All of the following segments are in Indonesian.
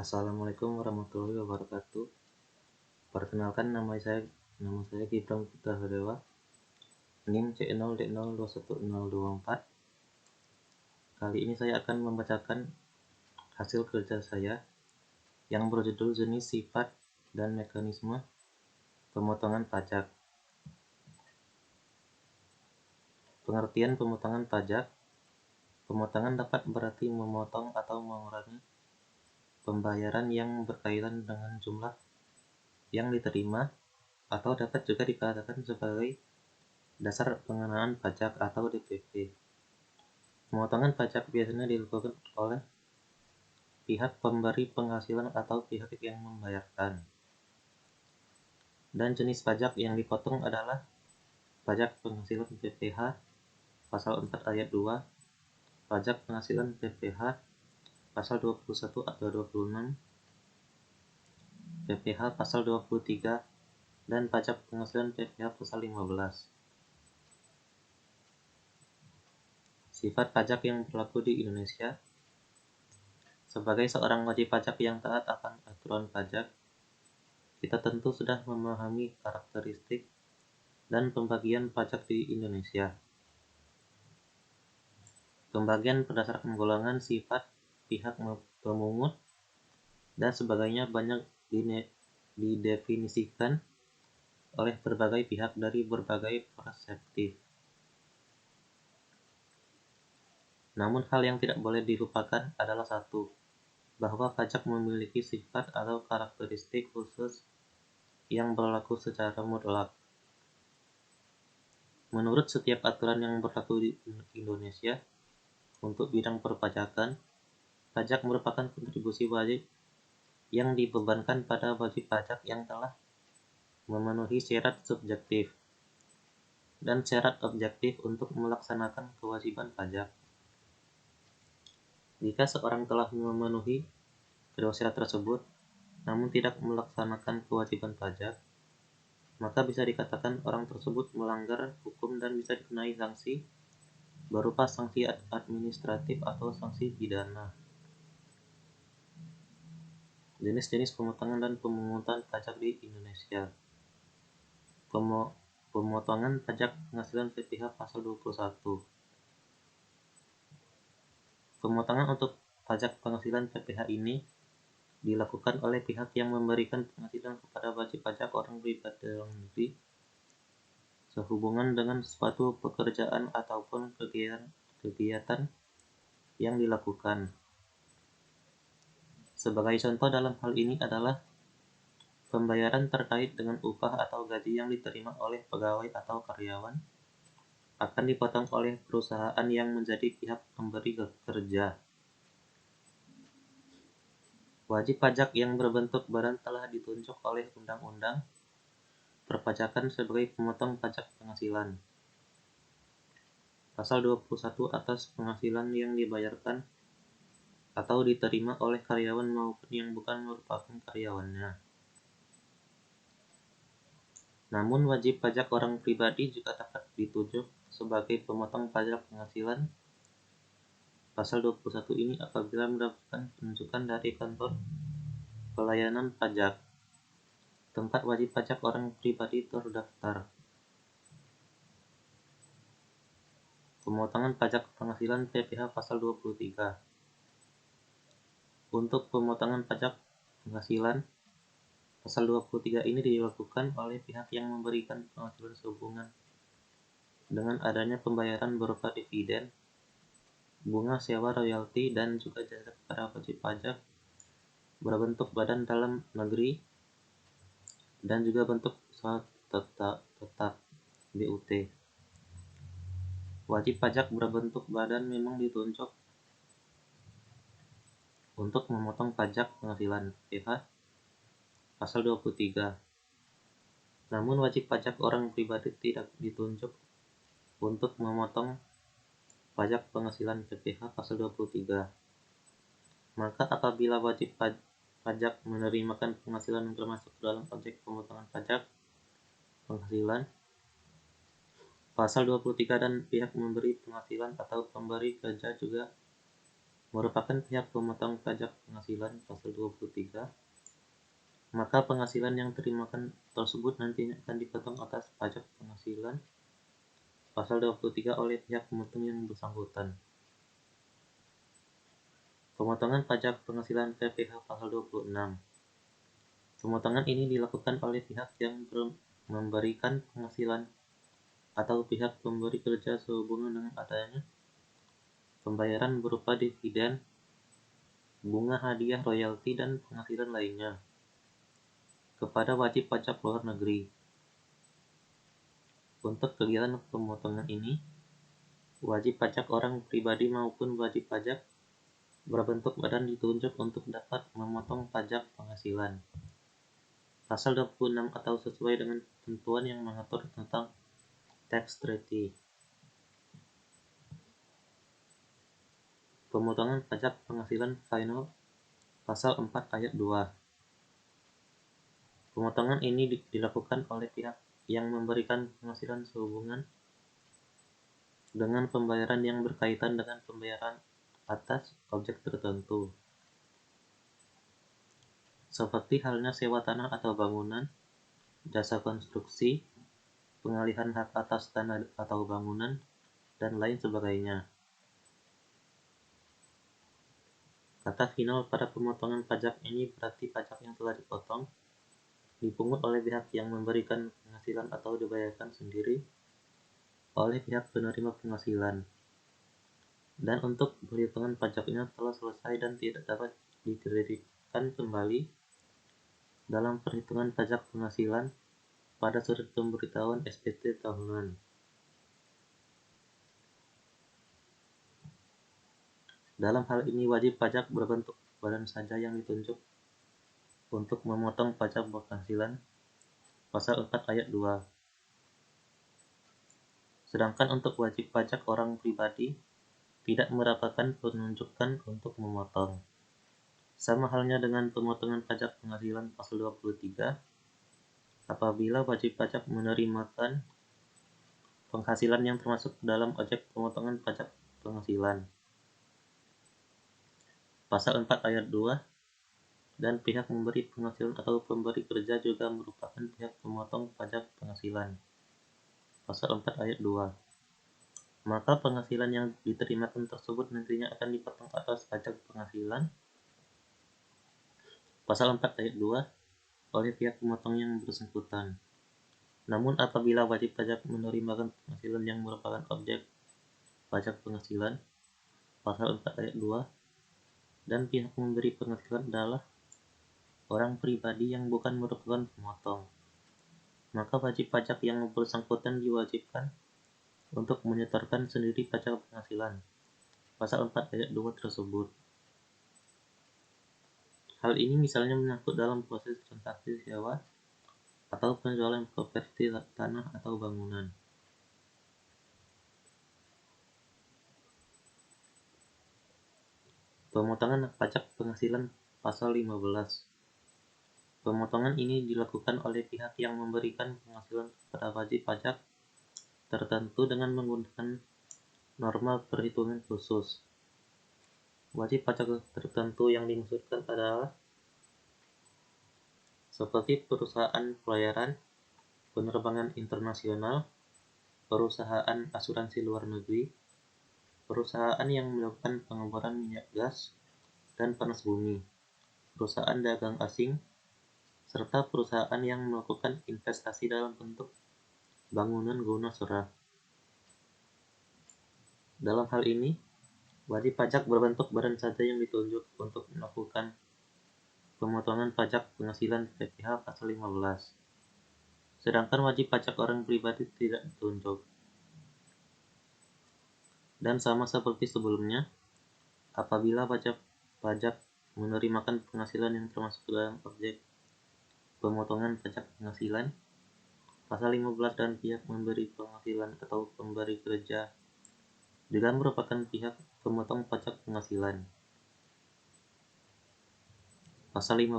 Assalamualaikum warahmatullahi wabarakatuh. Perkenalkan nama saya Gibran Putra Sadewa, NIM C0D021024. Kali ini saya akan membacakan hasil kerja saya yang berjudul Jenis, Sifat, dan Mekanisme Pemotongan Pajak. Pengertian pemotongan pajak. Pemotongan dapat berarti memotong atau mengurangi pembayaran yang berkaitan dengan jumlah yang diterima, atau dapat juga dikatakan sebagai dasar pengenaan pajak atau DPP. Pemotongan pajak biasanya dilakukan oleh pihak pemberi penghasilan atau pihak yang membayarkan. Dan jenis pajak yang dipotong adalah pajak penghasilan PPh pasal 4 ayat 2, pajak penghasilan PPh pasal 21 atau 26, PPh pasal 23, dan pajak penghasilan PPh pasal 15. Sifat pajak yang berlaku di Indonesia. Sebagai seorang wajib pajak yang taat akan aturan pajak, kita tentu sudah memahami karakteristik dan pembagian pajak di Indonesia. Pembagian berdasarkan golongan, sifat, pihak pemungut, dan sebagainya banyak didefinisikan oleh berbagai pihak dari berbagai perspektif. Namun hal yang tidak boleh dilupakan adalah satu, bahwa pajak memiliki sifat atau karakteristik khusus yang berlaku secara mutlak. Menurut setiap aturan yang berlaku di Indonesia untuk bidang perpajakan, pajak merupakan kontribusi wajib yang dibebankan pada wajib pajak yang telah memenuhi syarat subjektif dan syarat objektif untuk melaksanakan kewajiban pajak. Jika seorang telah memenuhi kedua syarat tersebut, namun tidak melaksanakan kewajiban pajak, maka bisa dikatakan orang tersebut melanggar hukum dan bisa dikenai sanksi berupa sanksi administratif atau sanksi pidana. Jenis-jenis pemotongan dan pemungutan pajak di Indonesia. Pemotongan pajak penghasilan PPh pasal 21. Pemotongan untuk pajak penghasilan PPh ini dilakukan oleh pihak yang memberikan penghasilan kepada wajib pajak orang pribadi dalam negeri sehubungan dengan suatu pekerjaan ataupun kegiatan yang dilakukan. Sebagai contoh dalam hal ini adalah pembayaran terkait dengan upah atau gaji yang diterima oleh pegawai atau karyawan akan dipotong oleh perusahaan yang menjadi pihak pemberi kerja. Wajib pajak yang berbentuk badan telah ditunjuk oleh Undang-Undang Perpajakan sebagai pemotong pajak penghasilan. Pasal 21 atas penghasilan yang dibayarkan atau diterima oleh karyawan maupun yang bukan merupakan karyawannya. Namun wajib pajak orang pribadi juga dapat ditunjuk sebagai pemotong pajak penghasilan. Pasal 21 ini apabila mendapatkan penunjukan dari kantor pelayanan pajak, tempat wajib pajak orang pribadi terdaftar. Pemotongan pajak penghasilan PPh pasal 23. Untuk pemotongan pajak penghasilan pasal 23 ini dilakukan oleh pihak yang memberikan penghasilan sehubungan dengan adanya pembayaran berupa dividen, bunga sewa royalti, dan juga jasa kepada wajib pajak berbentuk badan dalam negeri dan juga bentuk usaha tetap BUT. Wajib pajak berbentuk badan memang ditunjuk untuk memotong pajak penghasilan PPh pasal 23. Namun wajib pajak orang pribadi tidak ditunjuk untuk memotong pajak penghasilan PPh pasal 23. Maka apabila wajib pajak menerimakan penghasilan yang termasuk dalam objek pemotongan pajak penghasilan pasal 23 dan pihak memberi penghasilan atau pemberi kerja juga merupakan pihak pemotong pajak penghasilan pasal 23, maka penghasilan yang terimakan tersebut nantinya akan dipotong atas pajak penghasilan pasal 23 oleh pihak pemotong yang bersangkutan. Pemotongan pajak penghasilan PPh pasal 26. Pemotongan ini dilakukan oleh pihak yang memberikan penghasilan atau pihak pemberi kerja sehubungan dengan adanya pembayaran berupa dividen, bunga hadiah, royalti, dan penghasilan lainnya kepada wajib pajak luar negeri. Untuk kegiatan pemotongan ini, wajib pajak orang pribadi maupun wajib pajak berbentuk badan ditunjuk untuk dapat memotong pajak penghasilan. Pasal 26 atau sesuai dengan ketentuan yang mengatur tentang tax treaty. Pemotongan pajak penghasilan final pasal 4 ayat 2. Pemotongan ini dilakukan oleh pihak yang memberikan penghasilan sehubungan dengan pembayaran yang berkaitan dengan pembayaran atas objek tertentu, seperti halnya sewa tanah atau bangunan, jasa konstruksi, pengalihan hak atas tanah atau bangunan, dan lain sebagainya. Kata final pada pemotongan pajak ini berarti pajak yang telah dipotong dipungut oleh pihak yang memberikan penghasilan atau dibayarkan sendiri oleh pihak penerima penghasilan, dan untuk perhitungan pajaknya telah selesai dan tidak dapat dikreditkan kembali dalam perhitungan pajak penghasilan pada surat pemberitahuan SPT tahunan. Dalam hal ini wajib pajak berbentuk badan saja yang ditunjuk untuk memotong pajak penghasilan pasal 4 ayat 2. Sedangkan untuk wajib pajak orang pribadi tidak mendapatkan penunjukan untuk memotong. Sama halnya dengan pemotongan pajak penghasilan pasal 23, apabila wajib pajak menerimakan penghasilan yang termasuk dalam objek pemotongan pajak penghasilan pasal 4 ayat 2, dan pihak memberi penghasilan atau pemberi kerja juga merupakan pihak pemotong pajak penghasilan pasal 4 ayat 2, maka penghasilan yang diterimakan tersebut nantinya akan dipotong atas pajak penghasilan pasal 4 ayat 2 oleh pihak pemotong yang bersangkutan. Namun apabila wajib pajak menerimakan penghasilan yang merupakan objek pajak penghasilan pasal 4 ayat 2 dan pihak memberi penghasilan adalah orang pribadi yang bukan merupakan pemotong, maka wajib pajak yang bersangkutan diwajibkan untuk menyetorkan sendiri pajak penghasilan pasal 4 ayat 2 tersebut. Hal ini misalnya menyangkut dalam proses transaksi sewa atau penjualan properti tanah atau bangunan. Pemotongan pajak penghasilan pasal 15. Pemotongan ini dilakukan oleh pihak yang memberikan penghasilan kepada wajib pajak tertentu dengan menggunakan norma perhitungan khusus. Wajib pajak tertentu yang dimaksudkan adalah seperti perusahaan pelayaran, penerbangan internasional, perusahaan asuransi luar negeri, perusahaan yang melakukan pengeboran minyak gas dan panas bumi, perusahaan dagang asing, serta perusahaan yang melakukan investasi dalam bentuk bangunan guna serah. Dalam hal ini, wajib pajak berbentuk badan saja yang ditunjuk untuk melakukan pemotongan pajak penghasilan PPh pasal 15. Sedangkan wajib pajak orang pribadi tidak ditunjuk. Dan sama seperti sebelumnya, apabila wajib pajak menerimakan penghasilan yang termasuk dalam objek pemotongan pajak penghasilan pasal 15 dan pihak memberi penghasilan atau pemberi kerja juga merupakan pihak pemotong pajak penghasilan pasal 15,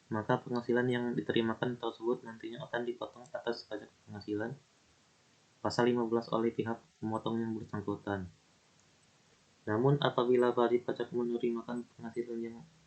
maka penghasilan yang diterimakan tersebut nantinya akan dipotong atas pajak penghasilan pasal 15 oleh pihak pemotong yang bersangkutan. Namun apabila wajib pajak menerimakan penghasilan yang